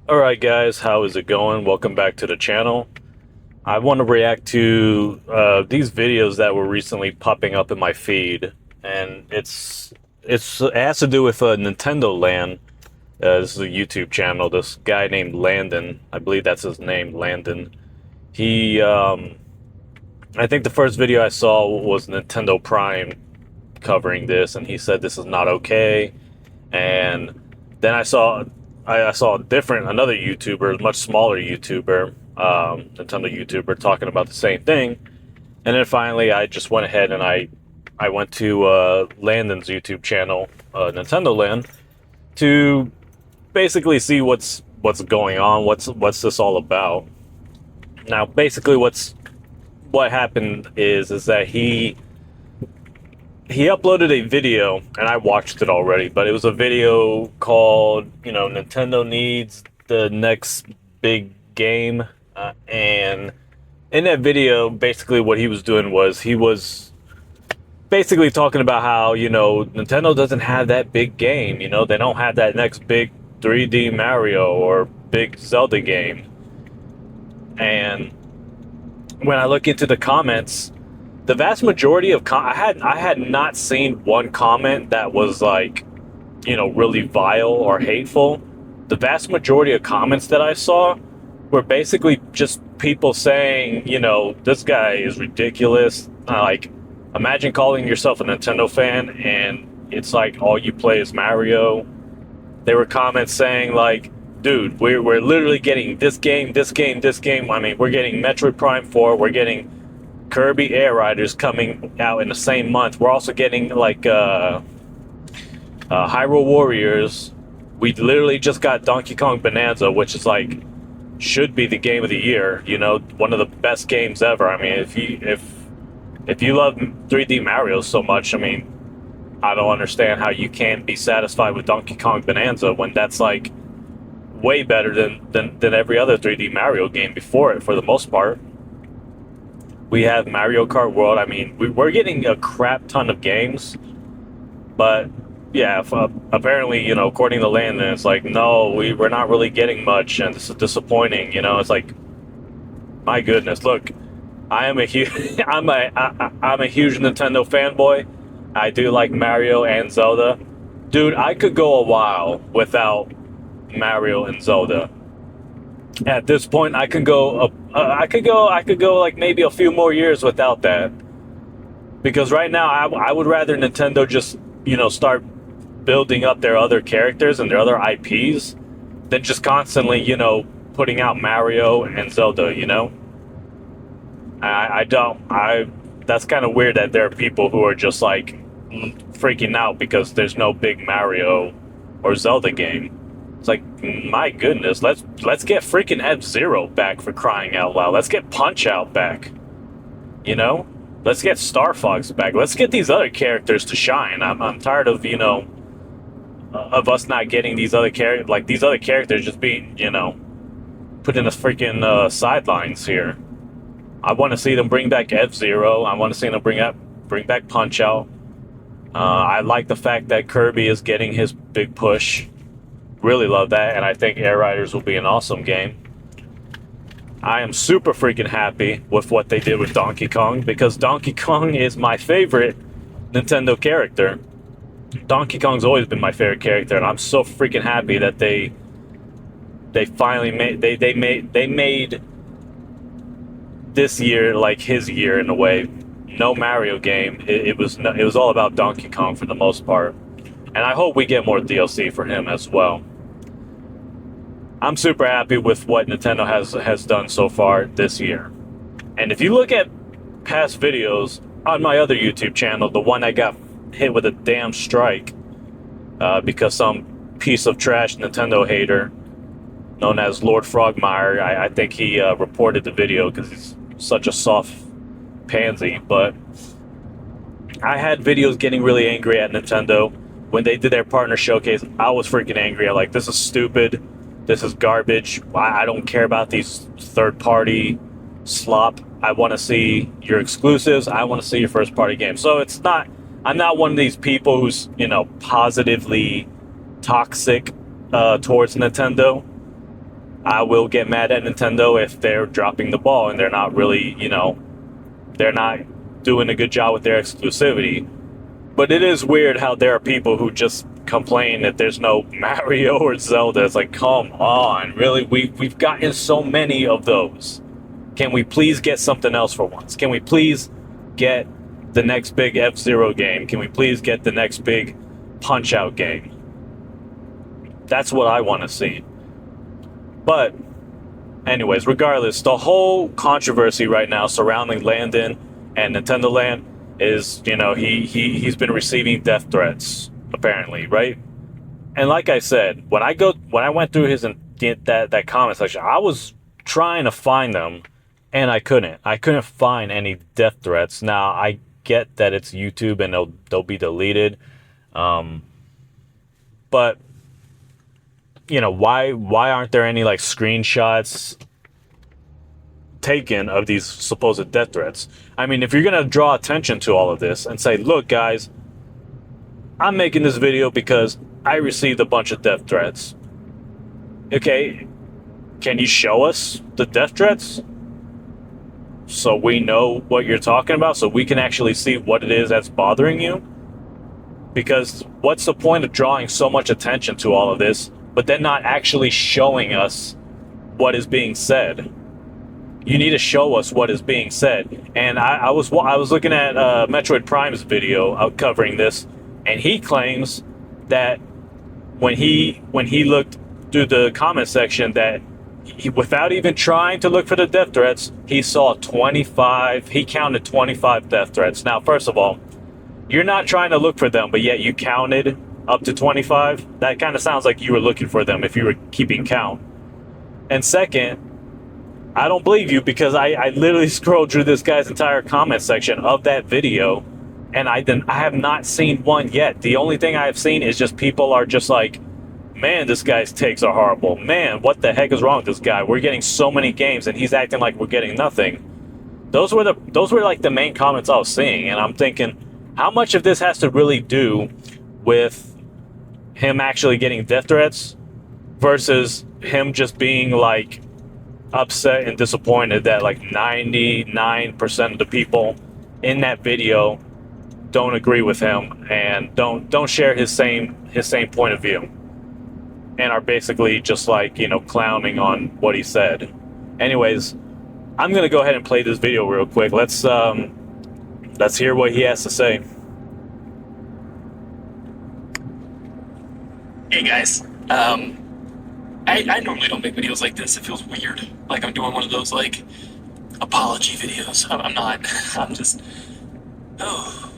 Alright guys, how is it going? Welcome back to the channel. I want to react to these videos that were recently popping up in my feed, and it has to do with Nintendo Land. This is a YouTube channel. This guy named Landon, I believe that's his name, Landon. He, I think the first video I saw was Nintendo Prime covering this, and he said this is not okay. And then I saw another YouTuber, much smaller YouTuber, Nintendo YouTuber, talking about the same thing. And then finally, I just went ahead and I went to Landon's YouTube channel, Nintendo Land, to basically see what's going on, what's this all about. Now, basically, what happened is that he uploaded a video, and I watched it already, but it was a video called, Nintendo needs the next big game. And in that video, basically what he was doing was he was basically talking about how, Nintendo doesn't have that big game. They don't have that next big 3D Mario or big Zelda game. And when I look into the comments, the vast majority of I had not seen one comment that was like, really vile or hateful. The vast majority of comments that I saw were basically just people saying, this guy is ridiculous. Like, imagine calling yourself a Nintendo fan and it's like all you play is Mario. There were comments saying like, dude, we're literally getting this game. I mean, we're getting Metroid Prime 4. We're getting Kirby Air Riders coming out in the same month. We're also getting like Hyrule Warriors. We literally just got Donkey Kong Bonanza, which is like should be the game of the year. One of the best games ever. I mean, if you love 3D Mario so much, I mean, I don't understand how you can't be satisfied with Donkey Kong Bonanza when that's like way better than every other 3D Mario game before it for the most part. We have Mario Kart World. I mean, we're getting a crap ton of games, but yeah, apparently, according to Landon, it's like, no, we're not really getting much, and this is disappointing. It's like, my goodness, look, I am a huge, I'm a huge Nintendo fanboy. I do like Mario and Zelda, dude. I could go a while without Mario and Zelda. At this point, I could go like maybe a few more years without that. Because right now, I would rather Nintendo just, start building up their other characters and their other IPs than just constantly, putting out Mario and Zelda, that's kind of weird that there are people who are just like freaking out because there's no big Mario or Zelda game. It's like, my goodness, let's get freaking F-Zero back, for crying out loud. Let's get Punch-Out back. Let's get Star Fox back. Let's get these other characters to shine. I'm tired of, of us not getting these other characters, like these other characters just being, put in the freaking sidelines here. I want to see them bring back F-Zero. I want to see them bring back Punch-Out. I like the fact that Kirby is getting his big push. Really love that, and I think Air Riders will be an awesome game. I am super freaking happy with what they did with Donkey Kong, because Donkey Kong is my favorite Nintendo character. Donkey Kong's always been my favorite character, and I'm so freaking happy that they finally made this year like his year in a way. No Mario game. It was all about Donkey Kong for the most part. And I hope we get more DLC for him as well. I'm super happy with what Nintendo has done so far this year. And if you look at past videos on my other YouTube channel, the one that got hit with a damn strike because some piece of trash Nintendo hater known as Lord Frogmire, I think he reported the video because he's such a soft pansy. But I had videos getting really angry at Nintendo. When they did their partner showcase, I was freaking angry. I'm like, this is stupid. This is garbage. I don't care about these third-party slop. I want to see your exclusives. I want to see your first-party games. So I'm not one of these people who's, positively toxic towards Nintendo. I will get mad at Nintendo if they're dropping the ball and they're not really, they're not doing a good job with their exclusivity. But it is weird how there are people who just complain that there's no Mario or Zelda. It's like, come on, really? We've gotten so many of those. Can we please get something else for once? Can we please get the next big F-Zero game? Can we please get the next big Punch-Out game? That's what I want to see. But anyways, regardless, the whole controversy right now surrounding Landon and Nintendo Land is, he's been receiving death threats, apparently, right? And like I said, when I went through that comment section, I was trying to find them, and I couldn't find any death threats. Now I get that it's YouTube and they'll be deleted, but why aren't there any like screenshots taken of these supposed death threats? I mean, if you're gonna draw attention to all of this and say, look guys, I'm making this video because I received a bunch of death threats. Okay, can you show us the death threats so we know what you're talking about, so we can actually see what it is that's bothering you? Because what's the point of drawing so much attention to all of this but then not actually showing us what is being said? You need to show us what is being said. And I was looking at Metroid Prime's video covering this, and he claims that when he looked through the comment section, that without even trying to look for the death threats, he counted 25 death threats. Now, first of all, you're not trying to look for them, but yet you counted up to 25. That kind of sounds like you were looking for them if you were keeping count. And second, I don't believe you, because I literally scrolled through this guy's entire comment section of that video, and I have not seen one yet. The only thing I have seen is just people are just like, man, this guy's takes are horrible. Man, what the heck is wrong with this guy? We're getting so many games and he's acting like we're getting nothing. Those were like the main comments I was seeing, and I'm thinking, how much of this has to really do with him actually getting death threats versus him just being like upset and disappointed that like 99% of the people in that video don't agree with him and don't share his same point of view, and are basically just like, clowning on what he said. Anyways, I'm gonna go ahead and play this video real quick. Let's hear what he has to say. Hey guys, I normally don't make videos like this. It feels weird, like I'm doing one of those like apology videos. I'm not. I'm just. Oh,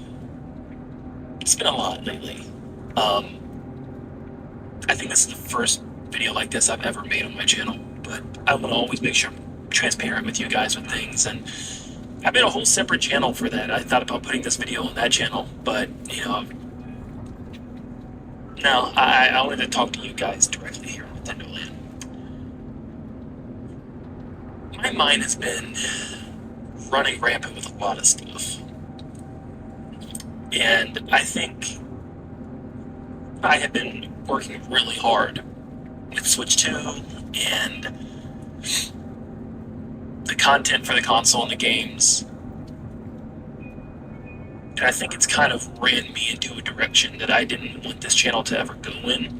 it's been a lot lately. I think this is the first video like this I've ever made on my channel, but I want to always make sure I'm transparent with you guys with things, and I made a whole separate channel for that. I thought about putting this video on that channel, but no, I wanted to talk to you guys directly here on Nintendo Land. My mind has been running rampant with a lot of stuff, and I think I have been working really hard with Switch 2 and the content for the console and the games. And I think it's kind of ran me into a direction that I didn't want this channel to ever go in.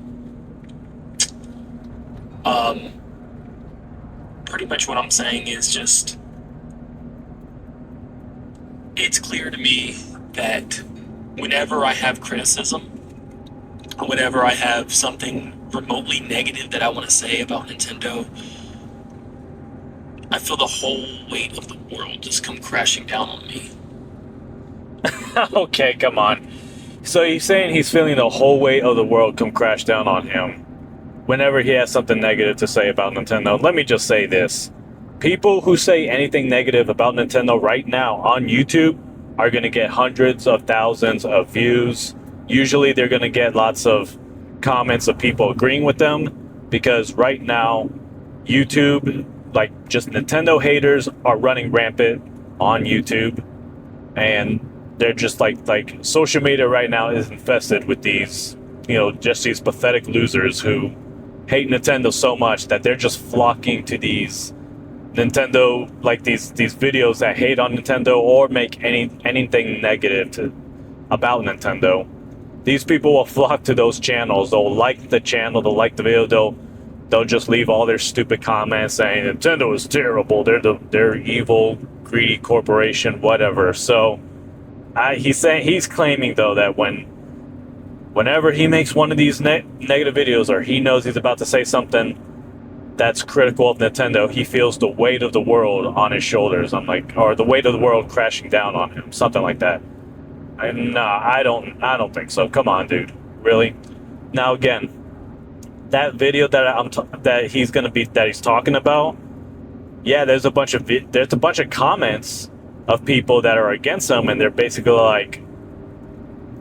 Pretty much what I'm saying is just, it's clear to me that whenever I have criticism, whenever I have something remotely negative that I want to say about Nintendo, I feel the whole weight of the world just come crashing down on me. Okay, come on. So he's saying he's feeling the whole weight of the world come crash down on him whenever he has something negative to say about Nintendo. Let me just say this. People who say anything negative about Nintendo right now on YouTube are going to get hundreds of thousands of views. Usually they're going to get lots of comments of people agreeing with them, because right now YouTube, like just Nintendo haters are running rampant on YouTube, and they're just like social media right now is infested with these, just these pathetic losers who hate Nintendo so much that they're just flocking to these Nintendo, like these videos that hate on Nintendo or make anything negative about Nintendo. These people will flock to those channels. They'll like the channel. They'll like the video. They'll just leave all their stupid comments saying Nintendo is terrible. They're evil, greedy corporation, whatever. So he's claiming though that whenever he makes one of these negative videos, or he knows he's about to say something that's critical of Nintendo, he feels the weight of the world on his shoulders. I'm like, or the weight of the world crashing down on him, something like that. I don't think so. Come on, dude. Really? Now again, that video that he's talking about, yeah, there's a bunch of comments of people that are against him, and they're basically like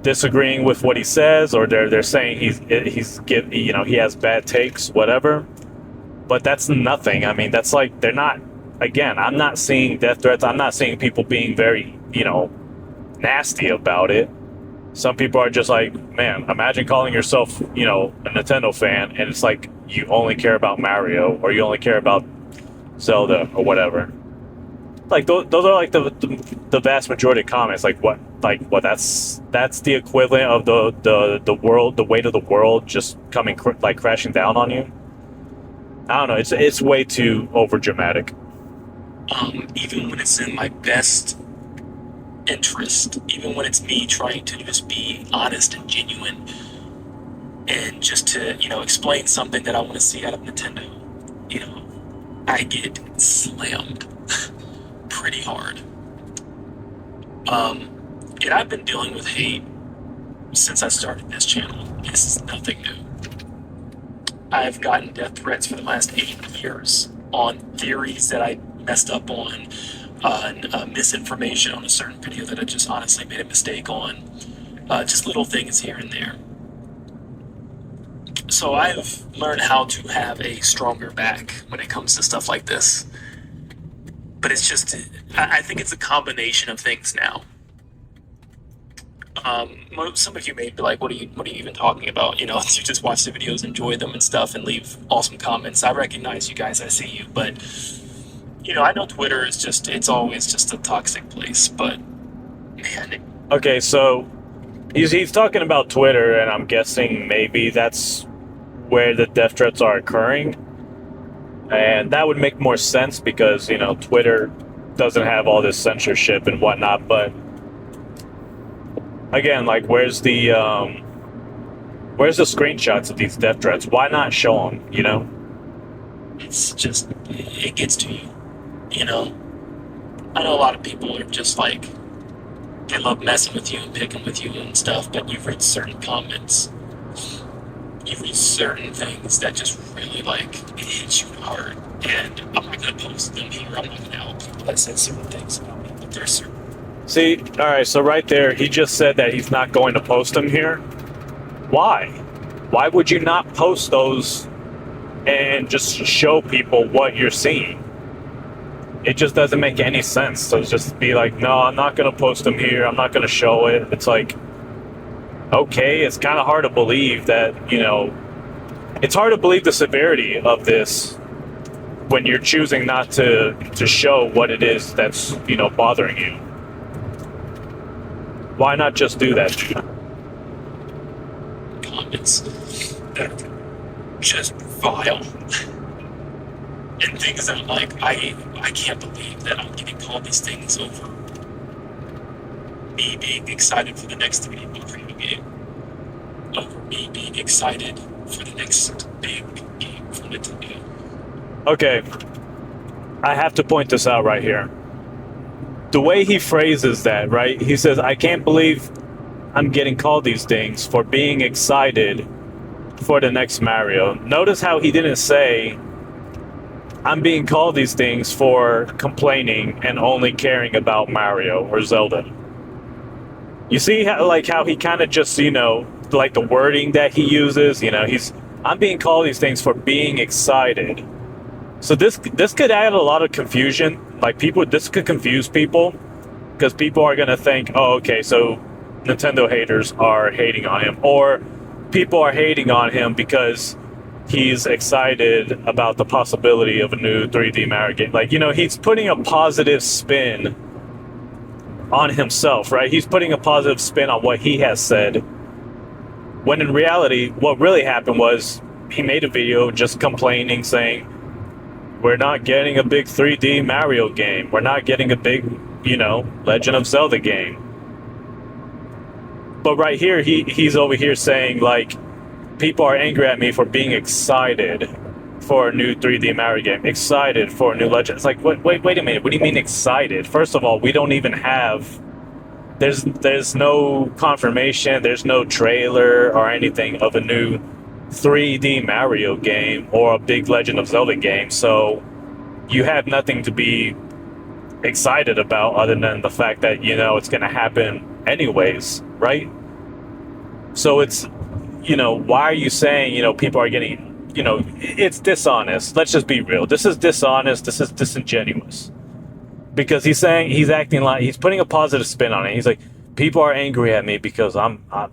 disagreeing with what he says, or they're saying he has bad takes, whatever. But that's nothing. I mean, that's like, they're not, again, I'm not seeing death threats. I'm not seeing people being very, nasty about it. Some people are just like, man, imagine calling yourself, a Nintendo fan, and it's like you only care about Mario, or you only care about Zelda, or whatever. Like those are like the vast majority of comments. Like what? That's the equivalent of the world, the weight of the world just coming crashing down on you. I don't know. It's way too over dramatic. Even when it's in my best interest, even when it's me trying to just be honest and genuine, and just to explain something that I want to see out of Nintendo, I get slammed pretty hard. And I've been dealing with hate since I started this channel. This is nothing new. I've gotten death threats for the last 8 years on theories that I messed up on misinformation on a certain video that I just honestly made a mistake on. Just little things here and there. So I've learned how to have a stronger back when it comes to stuff like this. But it's just, I think it's a combination of things now. Some of you may be like, what are you even talking about? You just watch the videos, enjoy them and stuff, and leave awesome comments. I recognize you guys, I see you, but I know Twitter is it's always just a toxic place, but man. Okay, so he's talking about Twitter, and I'm guessing maybe that's where the death threats are occurring. And that would make more sense because, Twitter doesn't have all this censorship and whatnot, but again, like, where's the screenshots of these death threats? Why not show them, It's just, it gets to you. I know a lot of people are just like, they love messing with you and picking with you and stuff, but you read certain comments, you read certain things that just really, it hits you hard. And I'm not going to post them here. I'm not going to out people that said certain things about me, but there's certain. See, all right, so right there, he just said that he's not going to post them here. Why? Why would you not post those and just show people what you're seeing? It just doesn't make any sense. So just be like, no, I'm not going to post them here. I'm not going to show it. It's like, okay, it's kind of hard to believe that, it's hard to believe the severity of this when you're choosing not to show what it is that's, bothering you. Why not just do that? Comments that are just vile. And things that I'm like, I can't believe that I'm getting called these things over me being excited for the next 3D Mario game. Over me being excited for the next big game from Nintendo. Okay. I have to point this out right here. The way he phrases that, right? He says, I can't believe I'm getting called these things for being excited for the next Mario. Notice how he didn't say, I'm being called these things for complaining and only caring about Mario or Zelda. You see how he kind of just, like the wording that he uses, I'm being called these things for being excited. So this could add a lot of confusion. This could confuse people because people are going to think, oh, okay, so Nintendo haters are hating on him, or people are hating on him because he's excited about the possibility of a new 3D Mario game. Like, he's putting a positive spin on himself, right? He's putting a positive spin on what he has said. When in reality, what really happened was he made a video just complaining, saying, we're not getting a big 3D Mario game. We're not getting a big, Legend of Zelda game. But right here, he's over here saying, like, people are angry at me for being excited for a new 3D Mario game. Excited for a new Legend. It's like, wait a minute. What do you mean excited? First of all, we don't even have... There's no confirmation. There's no trailer or anything of a new 3D Mario game or a big Legend of Zelda game. So you have nothing to be excited about other than the fact that, it's going to happen anyways, right? So it's, why are you saying, people are getting, it's dishonest. Let's just be real. This is dishonest. This is disingenuous. Because he's acting like he's putting a positive spin on it. He's like, people are angry at me because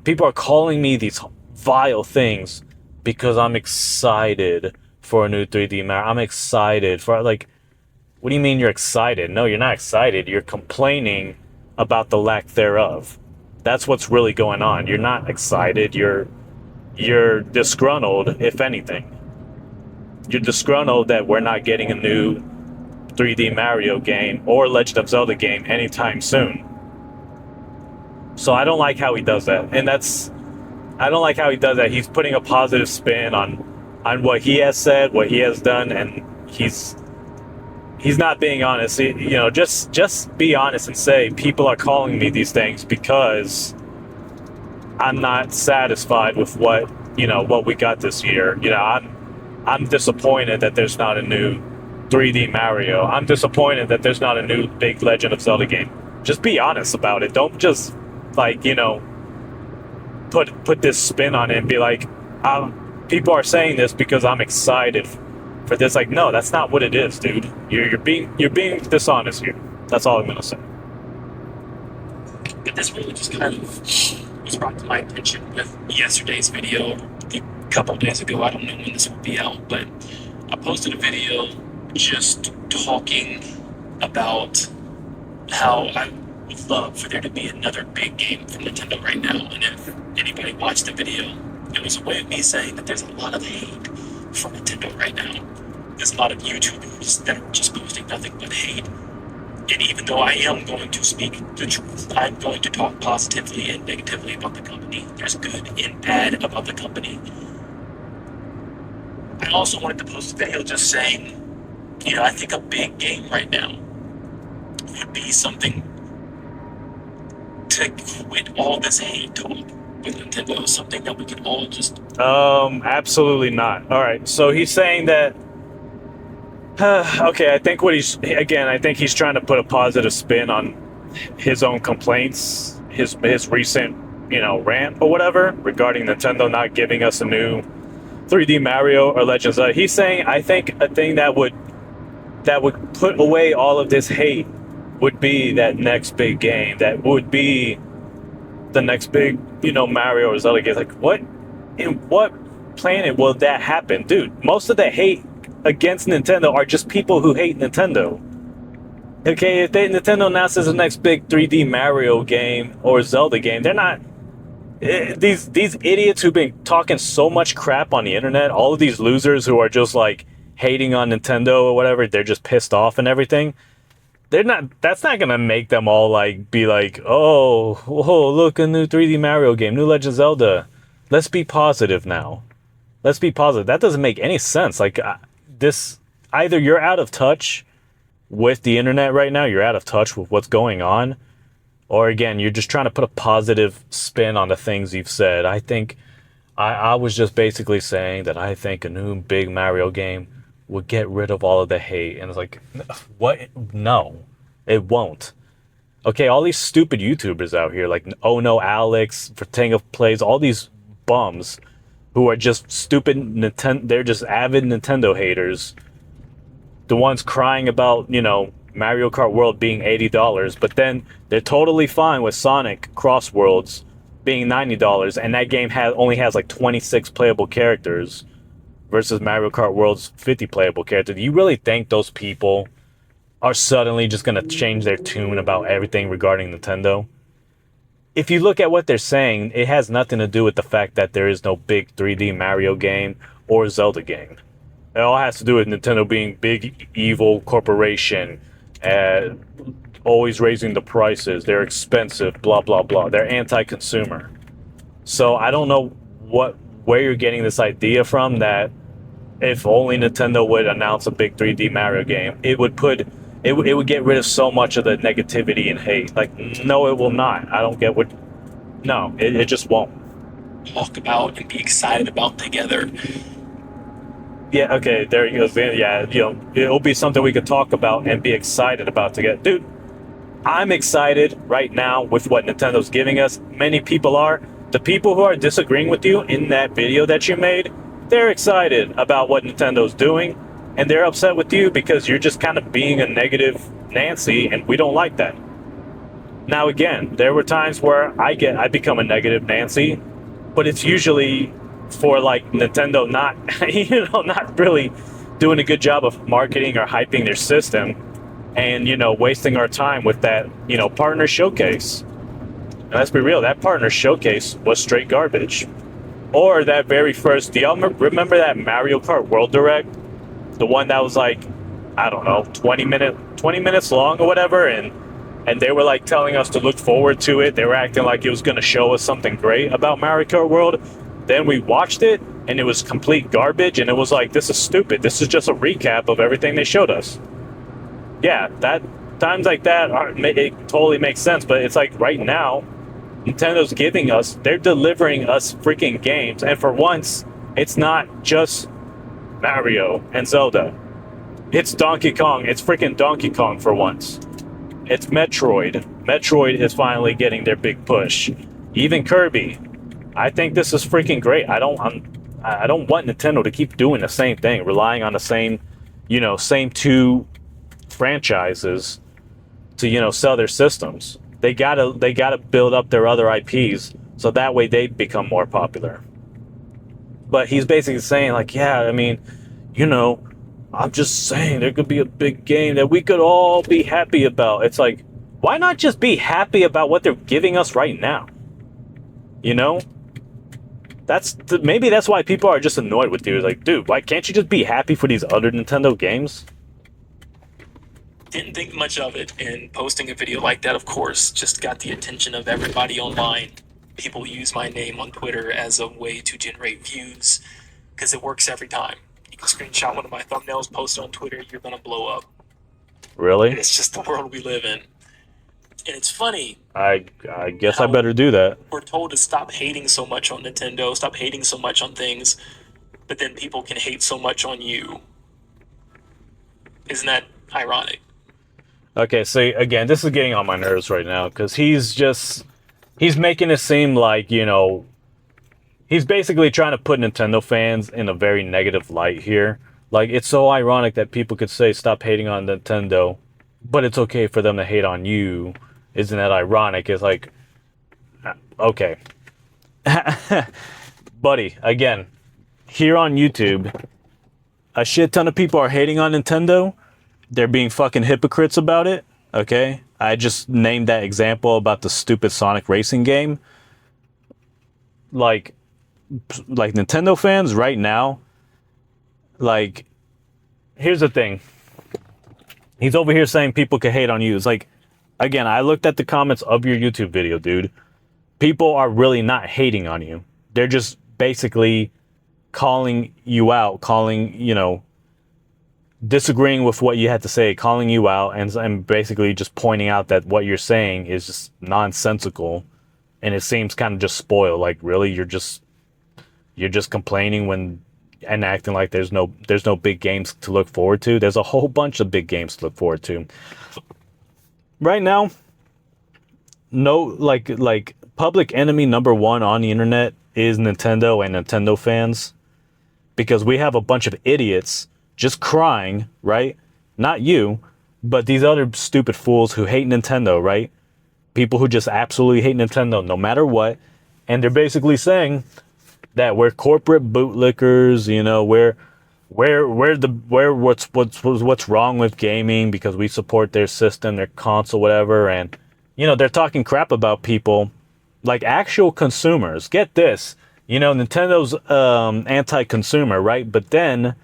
people are calling me these vile things because I'm excited for a new 3D Mario. I'm excited for, like, what do you mean you're excited? No, you're not excited. You're complaining about the lack thereof. That's what's really going on. You're not excited. You're disgruntled, if anything. You're disgruntled that we're not getting a new 3D Mario game or Legend of Zelda game anytime soon. So I don't like how he does that. And I don't like how he does that. He's putting a positive spin on what he has said, what he has done, and he's not being honest. Just be honest and say, people are calling me these things because I'm not satisfied with what we got this year. I'm disappointed that there's not a new 3D Mario. I'm disappointed that there's not a new big Legend of Zelda game. Just be honest about it. Don't just put this spin on it and be like, people are saying this because I'm excited for this. Like, no, that's not what it is, dude. You're being dishonest here. That's all I'm gonna say. But this really just kind of was brought to my attention with yesterday's video. A couple of days ago, I don't know when this will be out, but I posted a video just talking about how I would love for there to be another big game from Nintendo right now. And if anybody watched the video, it was a way of me saying that there's a lot of hate for Nintendo right now. There's a lot of YouTubers that are just posting nothing but hate. And even though I am going to speak the truth, I'm going to talk positively and negatively about the company. There's good and bad about the company. I also wanted to post a video just saying, I think a big game right now would be something to quit all this hate talk with Nintendo. Something that we can all just... Absolutely not. All right, so he's saying that... okay, I think he's trying to put a positive spin on his own complaints, his recent, rant or whatever regarding Nintendo not giving us a new 3D Mario or Legends. He's saying, I think a thing that would put away all of this hate would be that next big game. That would be the next big, Mario or Zelda game. Like, what? In what planet will that happen? Dude, most of the hate against Nintendo are just people who hate Nintendo. Okay, if Nintendo announces the next big 3D Mario game or Zelda game, they're not... These idiots who've been talking so much crap on the internet, all of these losers who are just like hating on Nintendo or whatever, they're just pissed off and everything. That's not gonna make them all like be like, oh, whoa, look, a new 3D Mario game, new Legend of Zelda. Let's be positive now. Let's be positive. That doesn't make any sense. Like, this, either you're out of touch with the internet right now, you're out of touch with what's going on, or again, you're just trying to put a positive spin on the things you've said. I think I was just basically saying that I think a new big Mario game would get rid of all of the hate. And it's like, what? No, it won't. Okay, all these stupid YouTubers out here, like Oh No Alex, Vertanga Plays, all these bums who are just stupid Nintendo, they're just avid Nintendo haters. The ones crying about, Mario Kart World being $80, but then they're totally fine with Sonic Cross Worlds being $90, and that game only has like 26 playable characters. versus Mario Kart World's 50 playable character. Do you really think those people are suddenly just going to change their tune about everything regarding Nintendo? If you look at what they're saying, it has nothing to do with the fact that there is no big 3D Mario game or Zelda game. It all has to do with Nintendo being big evil corporation, and always raising the prices. They're expensive, blah blah blah. They're anti-consumer. So I don't know where you're getting this idea from that if only Nintendo would announce a big 3D Mario game, it would get rid of so much of the negativity and hate. Like, no, it will not. I don't get what. No, it just won't. Talk about and be excited about together. Yeah, okay, there you go. Yeah, it'll be something we could talk about and be excited about together. Dude, I'm excited right now with what Nintendo's giving us. Many people are. The people who are disagreeing with you in that video that you made, they're excited about what Nintendo's doing, and they're upset with you because you're just kind of being a negative Nancy, and we don't like that. Now, again, there were times where I become a negative Nancy, but it's usually for like Nintendo not, not really doing a good job of marketing or hyping their system, and wasting our time with that partner showcase. And let's be real, that partner showcase was straight garbage. Or that very first, do y'all remember that Mario Kart World Direct? The one that was like, I don't know, 20 minutes long or whatever, and they were like telling us to look forward to it. They were acting like it was going to show us something great about Mario Kart World. Then we watched it, and it was complete garbage, and it was like, this is stupid. This is just a recap of everything they showed us. Yeah, times like that, it totally makes sense, but it's like right now, Nintendo's they're delivering us freaking games, and for once, it's not just Mario and Zelda. It's Donkey Kong. It's freaking Donkey Kong for once. It's Metroid. Metroid is finally getting their big push. Even Kirby. I think this is freaking great. I don't want Nintendo to keep doing the same thing, relying on the same two franchises to sell their systems. They gotta build up their other IPs so that way they become more popular. But he's basically saying like, yeah, I mean, I'm just saying there could be a big game that we could all be happy about. It's like, why not just be happy about what they're giving us right now? Maybe that's why people are just annoyed with you. It's like, dude, why can't you just be happy for these other Nintendo games? Didn't think much of it, and posting a video like that, of course, just got the attention of everybody online. People use my name on Twitter as a way to generate views, because it works every time. You can screenshot one of my thumbnails, post it on Twitter, you're gonna blow up. Really? And it's just the world we live in. And it's funny. I guess I better do that. We're told to stop hating so much on Nintendo, stop hating so much on things, but then people can hate so much on you. Isn't that ironic? Okay, so again, this is getting on my nerves right now because he's making it seem like, he's basically trying to put Nintendo fans in a very negative light here. Like, it's so ironic that people could say stop hating on Nintendo, but it's okay for them to hate on you. Isn't that ironic? It's like, okay. Buddy, again, here on YouTube, a shit ton of people are hating on Nintendo. They're being fucking hypocrites about it, okay? I just named that example about the stupid Sonic racing game. Like Nintendo fans right now, like, here's the thing. He's over here saying people can hate on you. It's like, again, I looked at the comments of your YouTube video, dude. People are really not hating on you. They're just basically calling you out, disagreeing with what you had to say, calling you out, and basically just pointing out that what you're saying is just nonsensical, and it seems kind of just spoiled. Like, really, you're just complaining and acting like there's no big games to look forward to. There's a whole bunch of big games to look forward to. Right now, no, like public enemy number one on the internet is Nintendo and Nintendo fans, because we have a bunch of idiots just crying, right? Not you, but these other stupid fools who hate Nintendo, right? People who just absolutely hate Nintendo no matter what. And they're basically saying, that we're corporate bootlickers, you know, what's wrong with gaming because we support their system, their console, whatever, and you know, they're talking crap about people like actual consumers. Get this, you know, Nintendo's anti-consumer, right? But then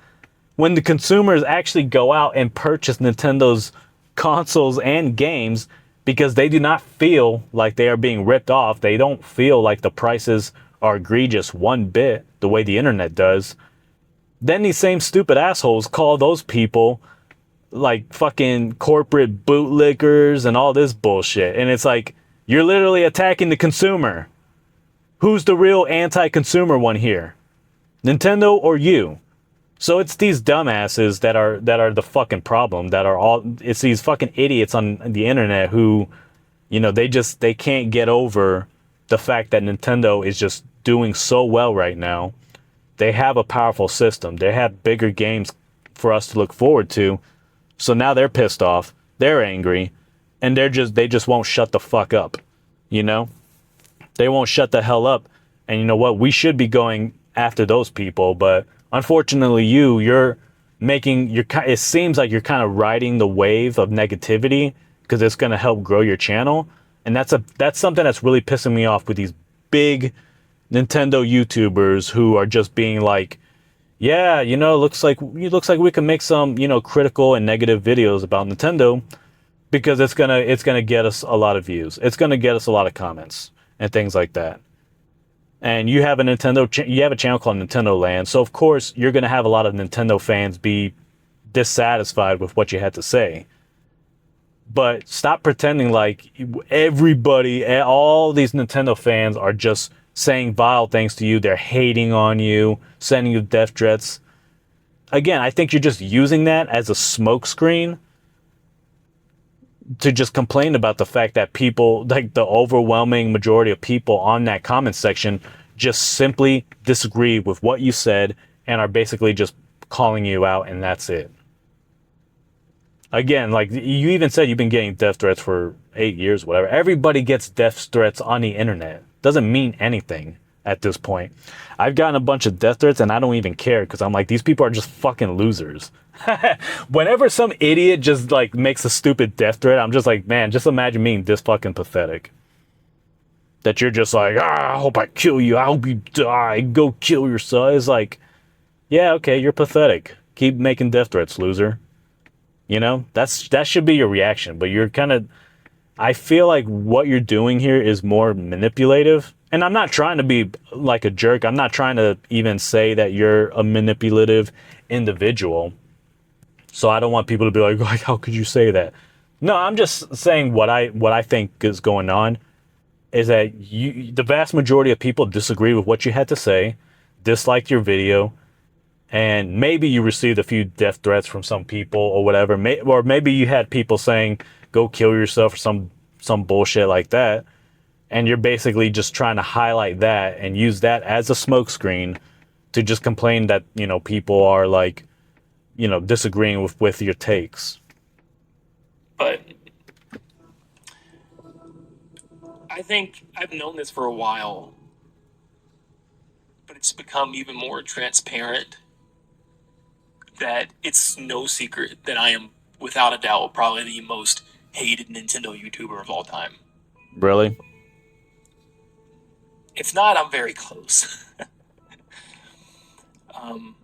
when the consumers actually go out and purchase Nintendo's consoles and games because they do not feel like they are being ripped off, they don't feel like the prices are egregious one bit the way the internet does, then these same stupid assholes call those people like fucking corporate bootlickers and all this bullshit. And it's like, you're literally attacking the consumer. Who's the real anti-consumer one here? Nintendo or you? So it's these dumbasses that are the fucking problem. It's these fucking idiots on the internet who, you know, they can't get over the fact that Nintendo is just doing so well right now. They have a powerful system. They have bigger games for us to look forward to. So now they're pissed off. They're angry, and they just won't shut the fuck up. You know, they won't shut the hell up. And you know what? We should be going after those people, but unfortunately, it seems like you're kind of riding the wave of negativity because it's going to help grow your channel, and that's something that's really pissing me off with these big Nintendo YouTubers who are just being like, yeah, you know, looks like we can make some, you know, critical and negative videos about Nintendo because it's gonna get us a lot of views. It's gonna get us a lot of comments and things like that. And you have a channel called Nintendo Land, so of course you're gonna have a lot of Nintendo fans be dissatisfied with what you had to say. But stop pretending like all these Nintendo fans are just saying vile things to you. They're hating on you, sending you death threats. Again, I think you're just using that as a smokescreen to just complain about the fact that people, like the overwhelming majority of people on that comment section, just simply disagree with what you said and are basically just calling you out, and that's it. Again, like you even said, you've been getting death threats for 8 years, whatever. Everybody gets death threats on the internet. Doesn't mean anything at this point. I've gotten a bunch of death threats and I don't even care because I'm like, these people are just fucking losers. Whenever some idiot just like makes a stupid death threat, I'm just like, man, just imagine being this fucking pathetic. That you're just like, I hope I kill you. I hope you die. Go kill yourself. It's like, yeah, okay, you're pathetic. Keep making death threats, loser. You know, that should be your reaction, but you're kind of, I feel like what you're doing here is more manipulative. And I'm not trying to be like a jerk. I'm not trying to even say that you're a manipulative individual. So I don't want people to be like, how could you say that? No, I'm just saying what I think is going on is that the vast majority of people disagree with what you had to say, disliked your video, and maybe you received a few death threats from some people or whatever. Or maybe you had people saying, go kill yourself or some bullshit like that. And you're basically just trying to highlight that and use that as a smokescreen to just complain that, you know, people are like, you know, disagreeing with your takes. But I think I've known this for a while, but it's become even more transparent that it's no secret that I am, without a doubt, probably the most hated Nintendo YouTuber of all time. Really? If not, I'm very close. I'm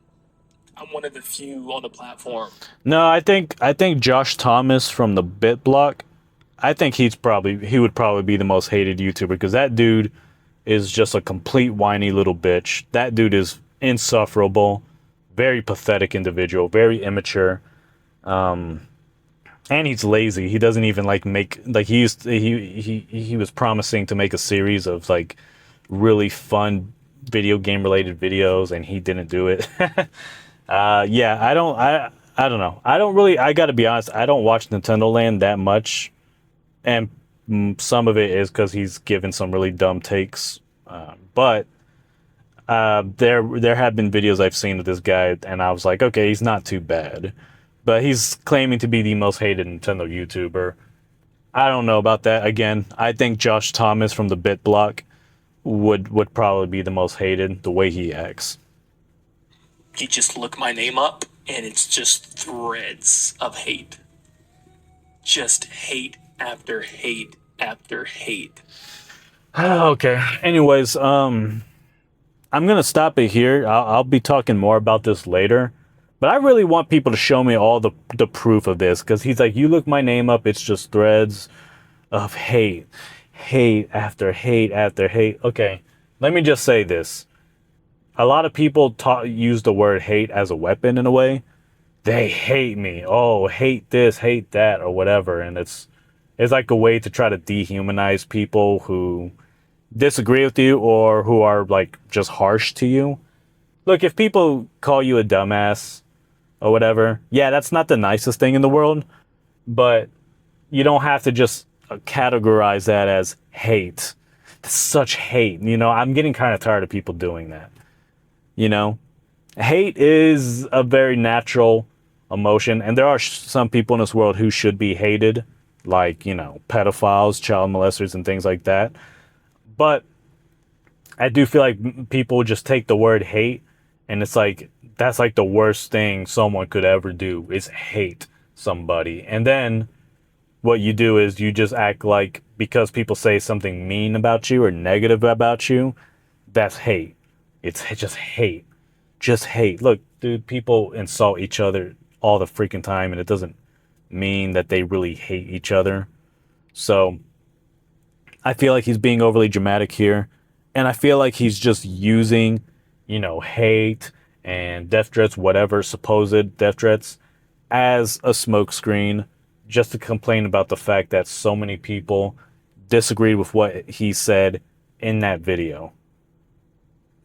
one of the few on the platform. No, I think Josh Thomas from the BitBlock, I think he would probably be the most hated YouTuber because that dude is just a complete whiny little bitch. That dude is insufferable, very pathetic individual, very immature. And he's lazy. He doesn't even like make like he was promising to make a series of like really fun video game related videos and he didn't do it. Yeah, I don't know. I gotta be honest, I don't watch Nintendo Land that much. And some of it is because he's given some really dumb takes. But there have been videos I've seen of this guy and I was like, okay, he's not too bad. But he's claiming to be the most hated Nintendo YouTuber. I don't know about that. Again, I think Josh Thomas from the BitBlock would probably be the most hated, the way he acts. You just look my name up, and it's just threads of hate. Just hate after hate after hate. Okay. Anyways, I'm gonna stop it here. I'll be talking more about this later, but I really want people to show me all the proof of this, because he's like, you look my name up, it's just threads of hate, hate after hate after hate. Okay, let me just say this: a lot of people use the word hate as a weapon in a way. They hate me. Oh, hate this, hate that, or whatever, and it's like a way to try to dehumanize people who disagree with you or who are like just harsh to you. Look, if people call you a dumbass or whatever, yeah, that's not the nicest thing in the world, but you don't have to just categorize that as hate. Such hate. I'm getting kind of tired of people doing that. You know, hate is a very natural emotion, and there are some people in this world who should be hated, like, pedophiles, child molesters, and things like that. But I do feel like people just take the word hate, and it's like, that's like the worst thing someone could ever do, is hate somebody. And then what you do is you just act like, because people say something mean about you or negative about you, that's hate. It's just hate. Just hate. Look, dude, people insult each other all the freaking time, and it doesn't mean that they really hate each other. So I feel like he's being overly dramatic here. And I feel like he's just using, hate and death threats, whatever, supposed death threats, as a smokescreen, just to complain about the fact that so many people disagreed with what he said in that video.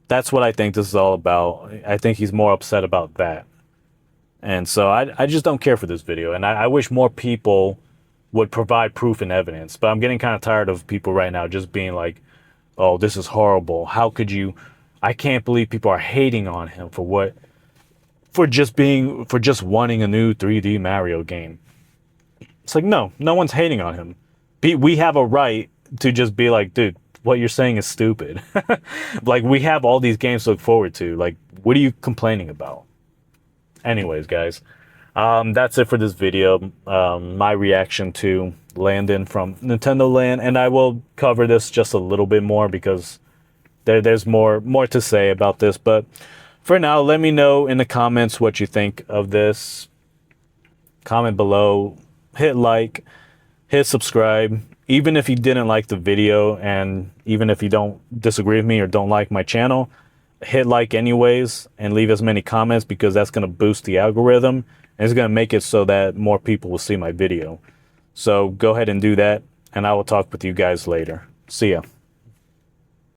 That's what I think this is all about. I think he's more upset about that. And so I just don't care for this video. And I wish more people would provide proof and evidence. But I'm getting kind of tired of people right now just being like, oh, this is horrible. How could you? I can't believe people are hating on him for just wanting a new 3D Mario game. It's like, no one's hating on him. We have a right to just be like, dude, what you're saying is stupid. Like, we have all these games to look forward to. Like, what are you complaining about? Anyways, guys, that's it for this video. My reaction to Landon from Nintendo Land, and I will cover this just a little bit more because there's more to say about this. But for now, let me know in the comments what you think of this. Comment below, hit like, hit subscribe. Even if you didn't like the video, and even if you don't disagree with me or don't like my channel, hit like anyways and leave as many comments, because that's going to boost the algorithm and it's going to make it so that more people will see my video. So go ahead and do that, and I will talk with you guys later. See ya.